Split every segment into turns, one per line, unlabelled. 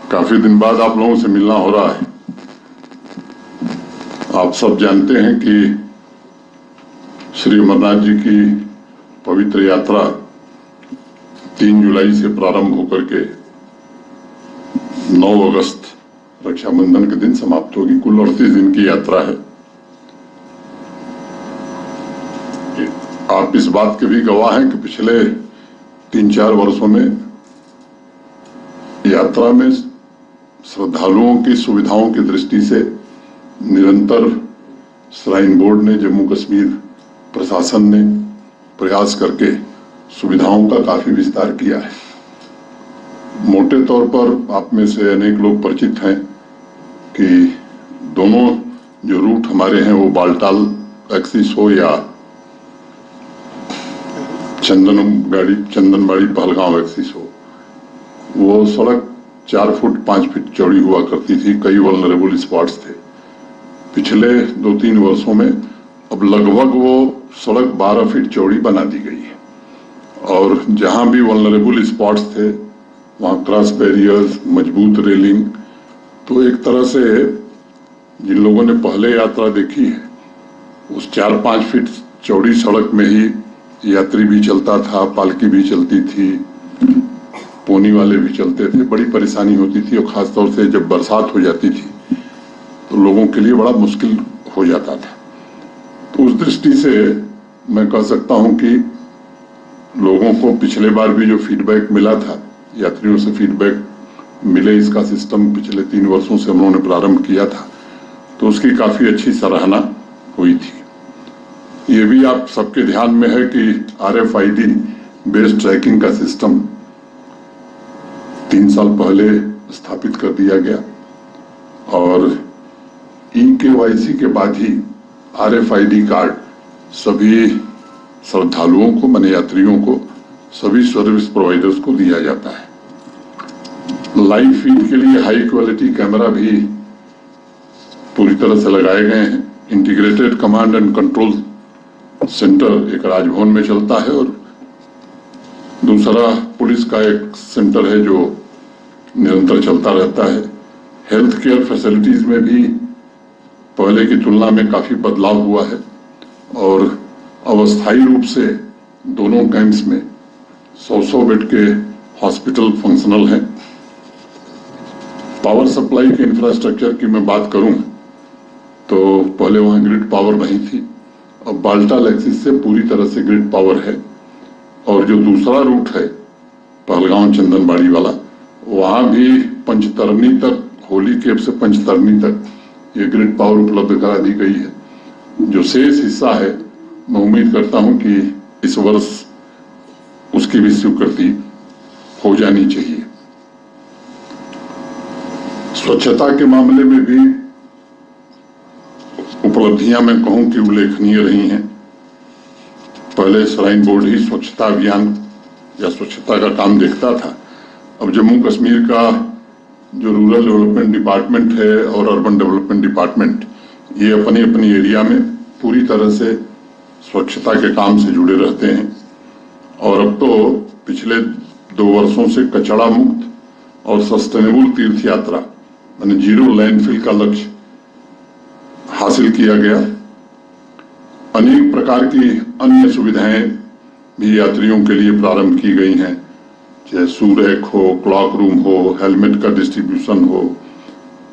काफी दिन बाद आप लोगों से मिलना हो रहा है। आप सब जानते हैं कि श्री अमरनाथ जी की पवित्र यात्रा 3 जुलाई से प्रारंभ होकर के 9 अगस्त रक्षाबंधन के दिन समाप्त होगी। कुल 38 दिन की यात्रा है। आप इस बात के भी गवाह हैं कि पिछले 3-4 वर्षों में यात्रा में श्रद्धालुओं की सुविधाओं की दृष्टि से निरंतर श्राइन बोर्ड ने, जम्मू कश्मीर प्रशासन ने प्रयास करके सुविधाओं का काफी विस्तार किया है। मोटे तौर पर आप में से अनेक लोग परिचित हैं कि दोनों जो रूट हमारे हैं वो बालटाल एक्सिस हो या चंदनबाड़ी पहलगांव एक्सिस हो, वो सड़क 4 फुट 5 फीट चौड़ी हुआ करती थी। कई वल्नरेबल स्पॉट्स थे। पिछले 2-3 वर्षों में अब लगभग वो सड़क 12 फीट चौड़ी बना दी गई है और जहां भी वल्नरेबल स्पॉट्स थे वहां क्रॉस बैरियर्स, मजबूत रेलिंग। तो एक तरह से जिन लोगों ने पहले यात्रा देखी है उस 4-5 फीट चौड़ी सड़क में ही यात्री भी चलता था, पालकी भी चलती थी, पोनी वाले भी चलते थे। बड़ी परेशानी होती थी और खासतौर से जब बरसात हो जाती थी तो लोगों के लिए बड़ा मुश्किल हो जाता था। तो उस दृष्टि से मैं कह सकता हूं कि लोगों को पिछले बार भी जो फीडबैक मिला था, यात्रियों से फीडबैक मिले, इसका सिस्टम पिछले 3 वर्षों से हम लोगों ने प्रारंभ किया था तो उसकी काफी अच्छी सराहना हुई थी। ये भी आप सबके ध्यान में है कि RFID बेस्ड ट्रैकिंग का सिस्टम 3 साल पहले स्थापित कर दिया गया और eKYC के बाद ही RFID कार्ड सभी श्रद्धालुओं को, माने यात्रियों को, सभी सर्विस प्रोवाइडर्स को दिया जाता है। लाइव फीड के लिए हाई क्वालिटी कैमरा भी पूरी तरह से लगाए गए हैं। Integrated command and control centre एक राजभवन में चलता है और दूसरा पुलिस का एक सेंटर है जो निरंतर चलता रहता है। हेल्थ केयर फैसिलिटीज में भी पहले की तुलना में काफी बदलाव हुआ है और अस्थायी रूप से दोनों कैंप्स में 100 बेड के हॉस्पिटल फंक्शनल हैं। पावर सप्लाई के इंफ्रास्ट्रक्चर की मैं बात करूं तो पहले वहां ग्रिड पावर नहीं थी, अब बालटाल एक्सिस से पूरी तरह से ग्रिड पावर है और जो दूसरा रूट है पहलगांव चंदनबाड़ी वाला, वहां भी पंचतरनी तक, होली केप से पंचतरनी तक ये ग्रिड पावर उपलब्ध करा दी गई है। जो शेष हिस्सा है मैं उम्मीद करता हूं कि इस वर्ष उसकी भी स्वीकृति हो जानी चाहिए। स्वच्छता के मामले में भी उपलब्धियां मैं कहूं कि उल्लेखनीय रही हैं। पहले श्राइन बोर्ड ही स्वच्छता अभियान या स्वच्छता का काम देखता था। अब जम्मू कश्मीर का जो रूरल डेवलपमेंट डिपार्टमेंट है और अर्बन डेवलपमेंट डिपार्टमेंट, ये अपनी अपनी एरिया में पूरी तरह से स्वच्छता के काम से जुड़े रहते हैं और अब तो पिछले 2 वर्षों से कचरा मुक्त और सस्टेनेबल तीर्थ यात्रा माने 0 लैंडफिल का लक्ष्य हासिल किया गया। अनेक प्रकार की अन्य सुविधाएं भी यात्रियों के लिए प्रारंभ की गई हैं, चाहे सूरैक हो, क्लॉक रूम हो, हेलमेट का डिस्ट्रीब्यूशन हो,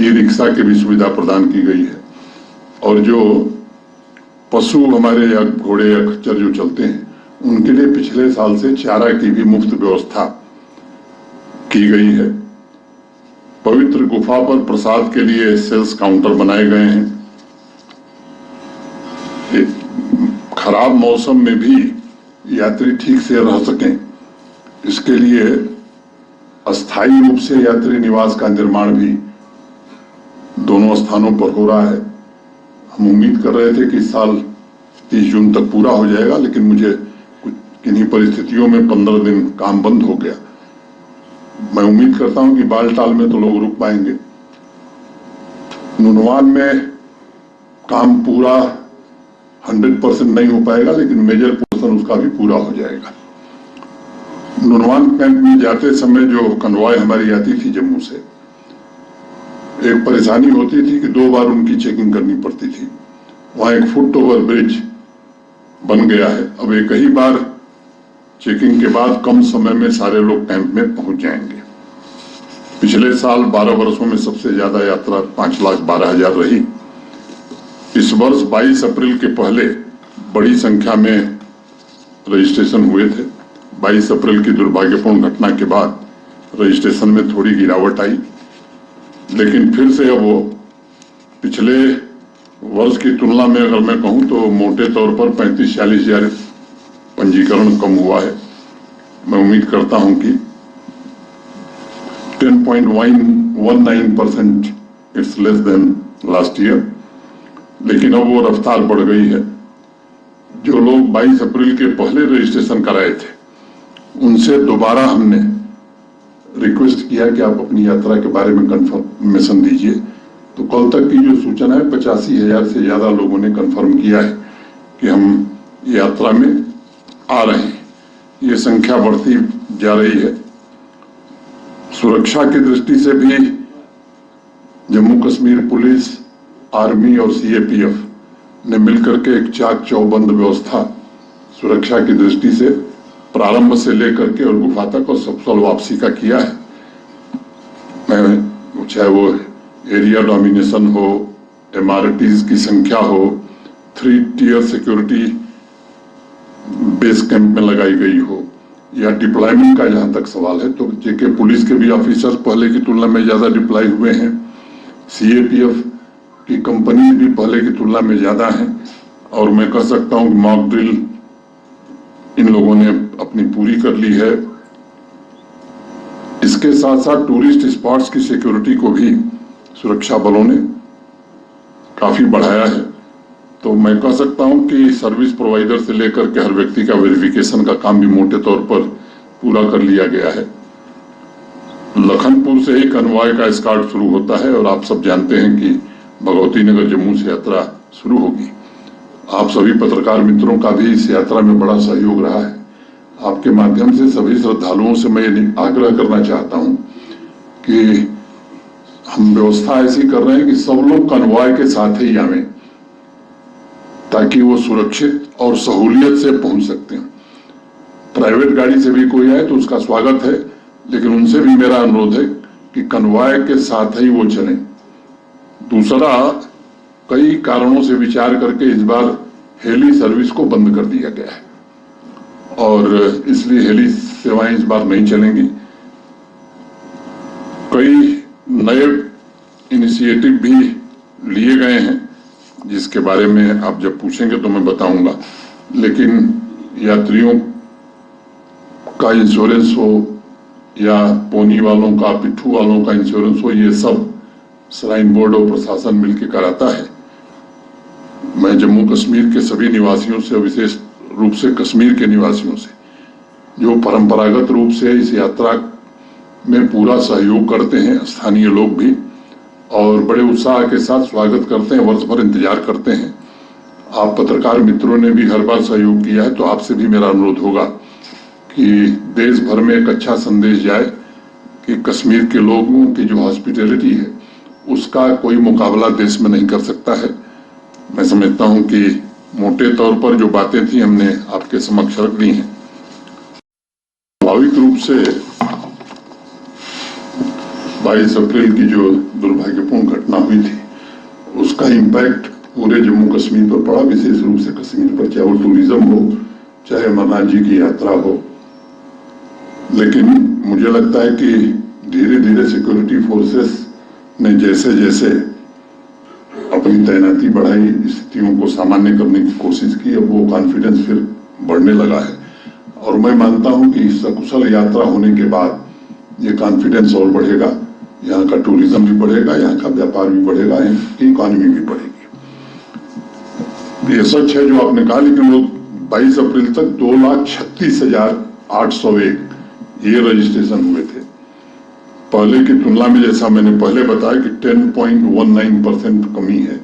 ई-रिक्शा की भी सुविधा प्रदान की गई है और जो पशु हमारे या घोड़े या खच्चर जो चलते हैं उनके लिए पिछले साल से चारा की भी मुफ्त व्यवस्था की गई है। पवित्र गुफा पर प्रसाद के लिए सेल्स काउंटर बनाए गए हैं। खराब मौसम में भी यात्री ठीक से रह सकें, इसके लिए अस्थायी रूप से यात्री निवास का निर्माण भी दोनों स्थानों पर हो रहा है। हम उम्मीद कर रहे थे कि इस साल 30 जून तक पूरा हो जाएगा, लेकिन मुझे कुछ किन्हीं परिस्थितियों में 15 दिन काम बंद हो गया। मैं उम्मीद करता हूं कि बालटाल में तो लोग रुक पाएंगे। नुनवान में काम पूरा 100% नहीं हो पाएगा, लेकिन मेजर पोर्शन उसका भी पूरा हो जाएगा। नुनवान कैंप में जाते समय जो कन्वॉय हमारी आती थी जम्मू से, एक परेशानी होती थी कि 2 बार उनकी चेकिंग करनी पड़ती थी। वहां एक फुट ओवर ब्रिज बन गया है, अब एक ही बार चेकिंग के बाद कम समय में सारे लोग कैंप में पहुंच जाएंगे। पिछले साल 12 वर्षों में सबसे ज्यादा यात्रा 5,12,000 रही। इस वर्ष 22 अप्रैल के पहले बड़ी संख्या में रजिस्ट्रेशन हुए थे। 22 अप्रैल की दुर्भाग्यपूर्ण घटना के बाद रजिस्ट्रेशन में थोड़ी गिरावट आई, लेकिन फिर से अब वो पिछले वर्ष की तुलना में अगर मैं कहूं तो मोटे तौर पर 35-40 हजार पंजीकरण कम हुआ है। मैं उम्मीद करता हूं कि 10.19% it's less than last year, लेकिन अब वो रफ्तार बढ़ गई है। जो लोग 22 अप्रैल के पहले रजिस्ट्रेशन कराए थे, उनसे दोबारा हमने रिक्वेस्ट किया कि आप अपनी यात्रा के बारे में कंफर्मेशन दीजिए। तो कल तक की जो सूचना है 85,000 से ज्यादा लोगों ने कंफर्म किया है कि हम यात्रा में आ रहे हैं। ये संख्या बढ़ती जा रही है। सुरक्षा की दृष्टि से भी जम्मू कश्मीर पुलिस, आर्मी और सीएपीएफ ने मिलकर के एक चाक चौबंद व्यवस्था सुरक्षा की दृष्टि से प्रारंभ से लेकर के और गुफा तक और सफल वापसी का किया है। मैं चाहे वो एरिया डोमिनेशन हो, एमआरटीज की संख्या हो, 3 टियर सिक्योरिटी बेस कैंप में लगाई गई हो, या डिप्लॉयमेंट का जहां तक सवाल है तो जेके पुलिस के भी ऑफिसर्स पहले की तुलना में ज्यादा डिप्लॉय हुए हैं। सीएपीएफ की कंपनी भी पहले की तुलना में ज्यादा है, और मैं कह सकता हूं कि मॉक ड्रिल इन लोगों ने अपनी पूरी कर ली है। इसके साथ साथ टूरिस्ट स्पॉट्स की सिक्योरिटी को भी सुरक्षा बलों ने काफी बढ़ाया है। तो मैं कह सकता हूं कि सर्विस प्रोवाइडर से लेकर के हर व्यक्ति का वेरिफिकेशन का काम भी मोटे तौर पर पूरा कर लिया गया है। लखनपुर से ही कन्वॉय का एस्कॉर्ट शुरू होता है, और आप सब जानते हैं कि भगवती नगर जम्मू से यात्रा शुरू होगी। आप सभी पत्रकार मित्रों का भी इस यात्रा में बड़ा सहयोग रहा है। आपके माध्यम से सभी श्रद्धालुओं से मैं ये आग्रह करना चाहता हूं कि हम व्यवस्था ऐसी कर रहे हैं कि सब लोग कन्वॉय के साथ ही आवें, ताकि वो सुरक्षित और सहूलियत से पहुंच सकते हैं। प्राइवेट गाड़ी से भी कोई आए तो उसका स्वागत है, लेकिन उनसे भी मेरा अनुरोध है कि कन्वॉय के साथ ही वो चलें। दूसरा, कई कारणों से विचार करके इस बार हेली सर्विस को बंद कर दिया गया है, और इसलिए हेली सेवाएं इस बार नहीं चलेंगी। कई नए इनिशिएटिव भी लिए गए हैं, जिसके बारे में आप जब पूछेंगे तो मैं बताऊंगा। लेकिन यात्रियों का इंश्योरेंस हो या पोनी वालों का, पिट्ठू वालों का इंश्योरेंस हो, ये सब श्राइन बोर्ड और प्रशासन मिलकर कराता है। मैं जम्मू कश्मीर के सभी निवासियों से, विशेष रूप से कश्मीर के निवासियों से, जो परंपरागत रूप से इस यात्रा में पूरा सहयोग करते हैं, स्थानीय लोग भी, और बड़े उत्साह के साथ स्वागत करते हैं, वर्ष भर इंतजार करते हैं। आप पत्रकार मित्रों ने भी हर बार सहयोग किया है, तो आपसे भी मेरा अनुरोध होगा कि देश भर में एक अच्छा संदेश जाए कि कश्मीर के लोगों की जो हॉस्पिटैलिटी है उसका कोई मुकाबला देश में नहीं कर सकता है। मैं समझता हूं कि मोटे तौर पर जो बातें थी हमने आपके समक्ष रख दी हैं। स्वाभाविक रूप से 22 अप्रैल की जो दुर्भाग्यपूर्ण घटना हुई थी, उसका इम्पैक्ट पूरे जम्मू कश्मीर पर पड़ा, विशेष रूप से कश्मीर पर, चाहे वो टूरिज्म हो, चाहे अमरनाथ जी की यात्रा हो। लेकिन मुझे लगता है कि धीरे धीरे सिक्योरिटी फोर्सेस ने जैसे जैसे अपनी तैनाती बढ़ाई, स्थितियों को सामान्य करने की कोशिश की, अब वो कॉन्फिडेंस फिर बढ़ने लगा है। और मैं मानता हूं कि सकुशल यात्रा होने के बाद ये कॉन्फिडेंस और बढ़ेगा, यहाँ का टूरिज्म भी बढ़ेगा, यहाँ का व्यापार भी बढ़ेगा, यहाँ की इकोनॉमी भी बढ़ेगी। ये सच है जो आपने कहा, लेकिन लोग 22 अप्रैल तक 2,36,801 ये रजिस्ट्रेशन हुए थे। पहले की तुलना में जैसा मैंने पहले बताया कि 10.19% कमी है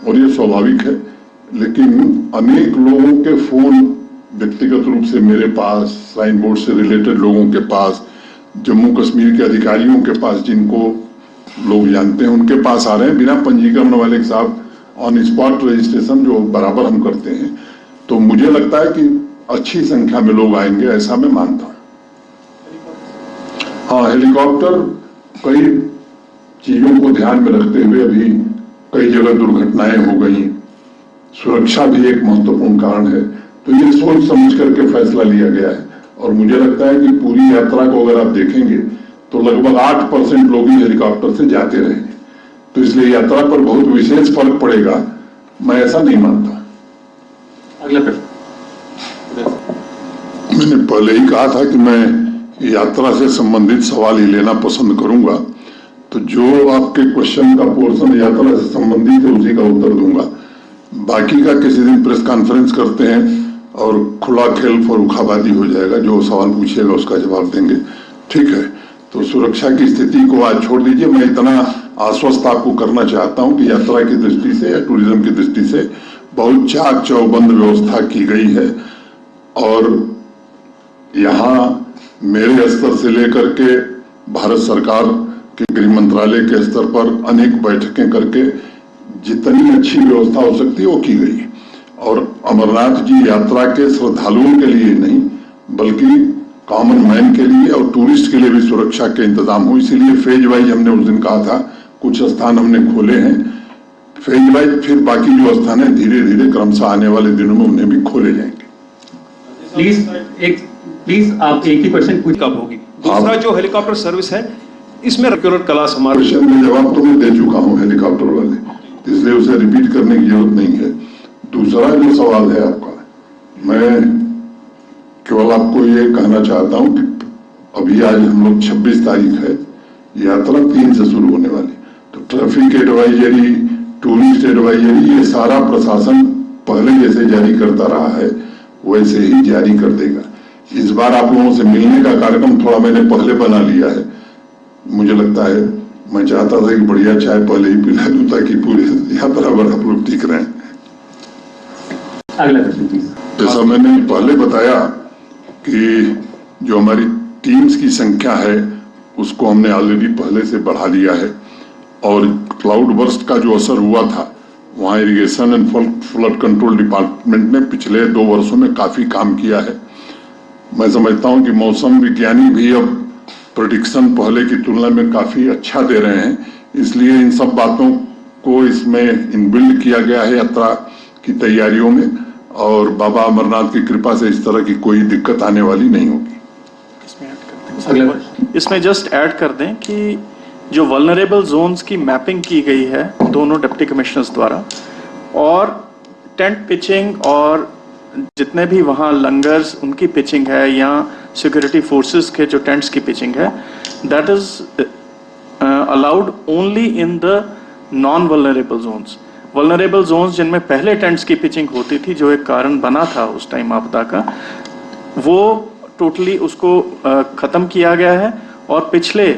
और ये स्वाभाविक है, लेकिन अनेक लोगों के फोन व्यक्तिगत रूप से मेरे पास, श्राइन बोर्ड से रिलेटेड लोगों के पास, जम्मू कश्मीर के अधिकारियों के पास, जिनको लोग जानते हैं उनके पास आ रहे हैं बिना पंजीकरण वाले के साथ ऑन स्पॉट रजिस्ट्रेशन जो बराबर हम करते हैं। तो मुझे लगता है कि अच्छी संख्या में लोग आएंगे, ऐसा मैं मानता हूं। हाँ, हेलीकॉप्टर कई चीजों को ध्यान में रखते हुए अभी कई जगह दुर्घटनाएं हो गई, सुरक्षा भी एक महत्वपूर्ण कारण है, तो ये सोच समझ करके फैसला लिया गया है। और मुझे लगता है कि पूरी यात्रा को अगर आप देखेंगे तो लगभग 8% लोग ही हेलीकॉप्टर से जाते रहेंगे, तो इसलिए यात्रा पर बहुत विशेष फर्क पड़ेगा, मैं ऐसा नहीं मानता।
अगला प्रश्न।
मैंने पहले ही कहा था कि मैं यात्रा से संबंधित सवाल ही लेना पसंद करूंगा, तो जो आपके क्वेश्चन का पोर्शन यात्रा से संबंधित है उसी का उत्तर दूंगा। बाकी का किसी दिन प्रेस कॉन्फ्रेंस करते हैं और खुला खेल फर्रुखाबादी हो जाएगा, जो सवाल पूछिएगा उसका जवाब देंगे, ठीक है। तो सुरक्षा की स्थिति को आज छोड़ दीजिए, मैं इतना आश्वस्त आपको करना चाहता हूं कि यात्रा की दृष्टि से या टूरिज्म की दृष्टि से बहुत चाक चौबंद व्यवस्था की गई है। और यहाँ मेरे स्तर से लेकर के भारत सरकार के गृह मंत्रालय के स्तर पर अनेक बैठकें करके जितनी अच्छी व्यवस्था हो सकती है वो की गई है। और अमरनाथ जी यात्रा के श्रद्धालुओं के लिए नहीं बल्कि कॉमन मैन के लिए और टूरिस्ट के लिए भी सुरक्षा के इंतजाम हो, इसीलिए फेज वाइज हमने उस दिन कहा था कुछ स्थान हमने खोले हैं, फेज वाइज फिर बाकी जो स्थान है धीरे धीरे क्रमशः आने वाले दिनों में उन्हें भी खोले जाएंगे।
प्लीज आप एक ही क्वेश्चन पूछ
कब होगी? दूसरा जो हेलीकॉप्टर सर्विस है इसमें रेगुलर क्लास हमारे
क्वेश्चन में जवाब तो मैं दे चुका हूं हेलीकॉप्टर वाले, इसलिए उसे रिपीट करने की जरूरत नहीं है। दूसरा जो सवाल है आपका, मैं केवल आपको ये कहना चाहता हूं कि अभी आज हम लोग 26 तारीख है, यात्रा 3 से शुरू होने वाली, तो ट्रैफिक एडवाइजरी, टूरिस्ट एडवाइजरी, ये सारा प्रशासन पहले जैसे जारी करता रहा है वैसे ही जारी कर देगा। इस बार आप लोगों से मिलने का कार्यक्रम थोड़ा मैंने पहले बना लिया है, मुझे लगता है मैं चाहता था कि बढ़िया चाय पहले ही पिला दूं ताकि पूरी यात्रा पर आप लोग ठीक रहें।
अगला प्रश्न प्लीज।
जैसा मैंने पहले बताया कि जो हमारी टीम्स की संख्या है उसको हमने ऑलरेडी पहले से बढ़ा लिया है, और क्लाउड बर्स्ट का जो असर हुआ था वहाँ irrigation and flood control department ने पिछले 2 वर्षों में काफी काम किया है। मैं समझता हूँ कि मौसम विज्ञानी भी अब प्रेडिक्शन पहले की तुलना में काफी अच्छा दे रहे हैं, इसलिए इन सब बातों को इसमें इनबिल्ड किया गया है यात्रा की तैयारियों में, और बाबा अमरनाथ की कृपा से इस तरह की कोई दिक्कत आने वाली नहीं होगी।
इसमें जस्ट ऐड कर दें कि जो वल्नरेबल जोन्स की मैपिंग की गई है दोनों डिप्टी कमिश्नर्स द्वारा, और टेंट पिचिंग और जितने भी वहाँ लंगर्स उनकी पिचिंग है या सिक्योरिटी फोर्सेस के जो टेंट्स की पिचिंग है, that is allowed only in the non vulnerable zones. Vulnerable zones जिनमें पहले टेंट्स की पिचिंग होती थी, जो एक कारण बना था उस टाइम आपदा का, वो टोटली उसको खत्म किया गया है। और पिछले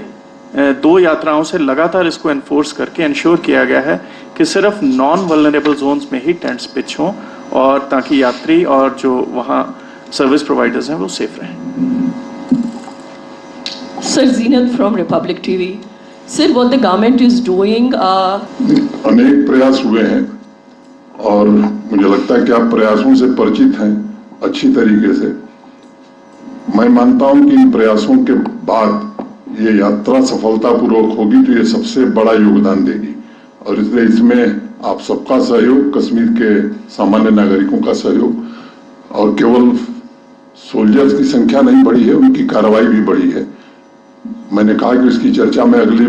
2 यात्राओं से लगातार इसको एनफोर्स करके इंश्योर किया गया है कि सिर्फ नॉन वल्नरेबल जोन्स में ही टेंट्स पिच हों, और ताकि यात्री और जो वहाँ सर्विस प्रोवाइडर्स हैं वो सेफ रहें।
Sir, Zenith from Republic TV. Sir, what the government is doing,
अनेक प्रयास हुए हैं और मुझे लगता है कि आप प्रयासों से परिचित हैं अच्छी तरीके से। मैं मानता हूं कि इन प्रयासों के बाद ये यात्रा सफलतापूर्वक होगी तो ये सबसे बड़ा योगदान देगी, और इसलिए इसमें आप सबका सहयोग, कश्मीर के सामान्य नागरिकों का सहयोग, और केवल सोल्जर्स की संख्या नहीं बढ़ी है, उनकी कार्रवाई भी बढ़ी है। मैंने कहा कि इसकी चर्चा मैं अगली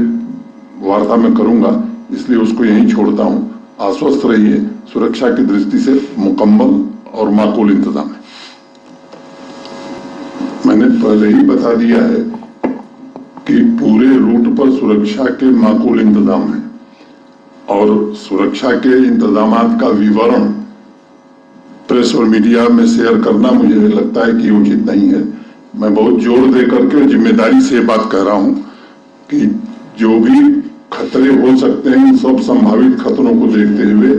वार्ता में करूंगा, इसलिए उसको यहीं छोड़ता हूं। आश्वस्त रहिए, सुरक्षा की दृष्टि से मुकम्मल और माकूल इंतजाम है। मैंने पहले ही बता दिया है कि पूरे रूट पर सुरक्षा के माकूल इंतजाम है, और सुरक्षा के इंतजामात का विवरण प्रेस प्रेस और मीडिया में शेयर करना मुझे लगता है कि उचित नहीं है। मैं बहुत जोर दे करके जिम्मेदारी से बात कह रहा हूं कि जो भी खतरे हो सकते हैं, सब संभावित खतरों को देखते हुए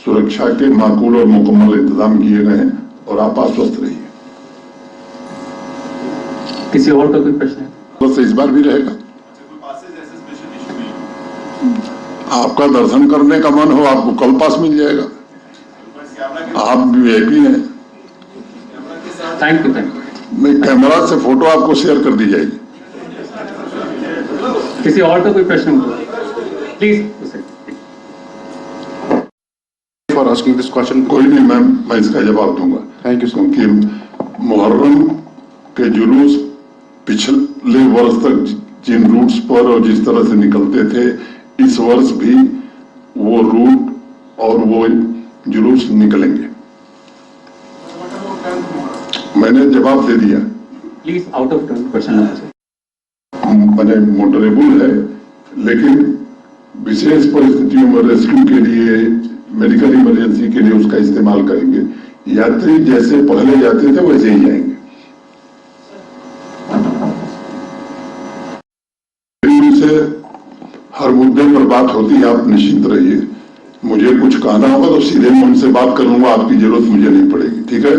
सुरक्षा के माकूल और मुकम्मल इंतजाम किए गए हैं और आप आश्वस्त रहिए।
किसी और का कोई प्रश्न है?
बस इस बार भी रहेगा। आपका दर्शन करने का मन हो, आपको कल पास मिल जाएगा। आप वीआईपी हैं।
Thank you.
मैं कैमरा से फोटो आपको शेयर कर दी जाएगी।
किसी और का कोई प्रश्न हो please.
for asking this question.
कोई नहीं मैम, मैं इसका जवाब दूंगा।
Thank you, sir.
क्योंकि मुहर्रम के जुलूस पिछले वर्ष तक जिन रूट्स पर और जिस तरह से निकलते थे, इस वर्ष भी वो रूट और वो जुलूस निकलेंगे। मैंने जवाब दे दिया।
Please out of turn question.
मैंने मोटरेबल है, लेकिन विशेष परिस्थितियों में रेस्क्यू के लिए, मेडिकल इमरजेंसी के लिए उसका इस्तेमाल करेंगे। यात्री जैसे पहले जाते थे वैसे ही जाएंगे। से हर मुद्दे पर बात होती है, आप निश्चिंत रहिए। मुझे कुछ कहना होगा तो सीधे मैं उनसे बात करूंगा, आपकी जरूरत मुझे नहीं पड़ेगी। ठीक है,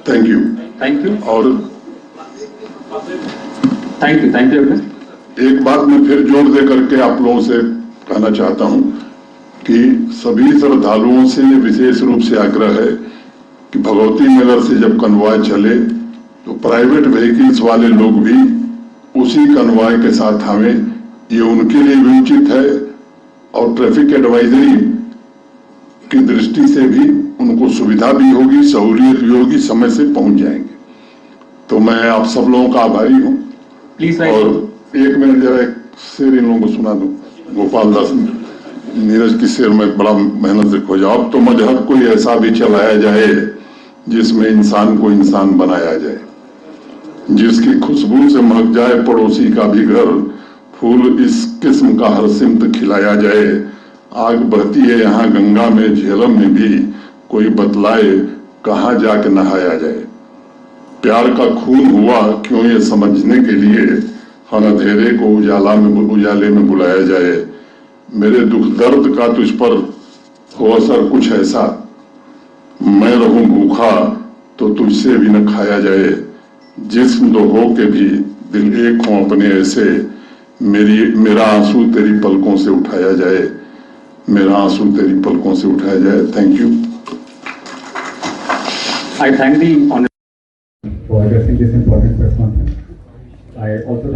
थैंक यू।
Thank you.
और
थैंक यू।
एक बात मैं फिर जोर दे करके आप लोगों से कहना चाहता हूं कि सभी श्रद्धालुओं से विशेष रूप से आग्रह है कि भगवती नगर से जब कन्वॉय चले तो प्राइवेट व्हीकल्स वाले लोग भी उसी कन्वॉय के साथ आवें। ये उनके लिए भी उचित है और ट्रैफिक एडवाइजरी की दृष्टि से भी उनको सुविधा भी होगी, सहूलियत भी होगी, समय से पहुंच जाएंगे। तो मैं आप सब लोगों का आभारी हूं।
प्लीज।
और एक मिनट जरा एक शेर इन लोगों को सुना दो। गोपाल दास नीरज की शेर में बड़ा मेहनत से खोजा। अब तो मजहब कोई ऐसा भी चलाया जाए जिसमें इंसान को इंसान बनाया जाए, जिसकी खुशबू से महक जाए पड़ोसी का भी घर, फूल इस किस्म का हर सिमत खिलाया जाए। आग बहती है यहाँ गंगा में, झेलम में भी, कोई बतलाए कहाँ जाके नहाया जाए। प्यार का खून हुआ क्यों ये समझने के लिए, हर अंधेरे को उजाले में बुलाया जाए। मेरे दुख दर्द का तुझ पर हो असर कुछ ऐसा, मैं रहूं भूखा तो तुझसे भी न खाया जाए। जिस्म दो हो के भी दिल एक हो अपने ऐसे, मेरा आंसू तेरी पलकों से उठाया जाए, मेरा आंसू तेरी पलकों से उठाया जाए। Thank you.
I thank the honorable
for addressing this important press conference. I also thank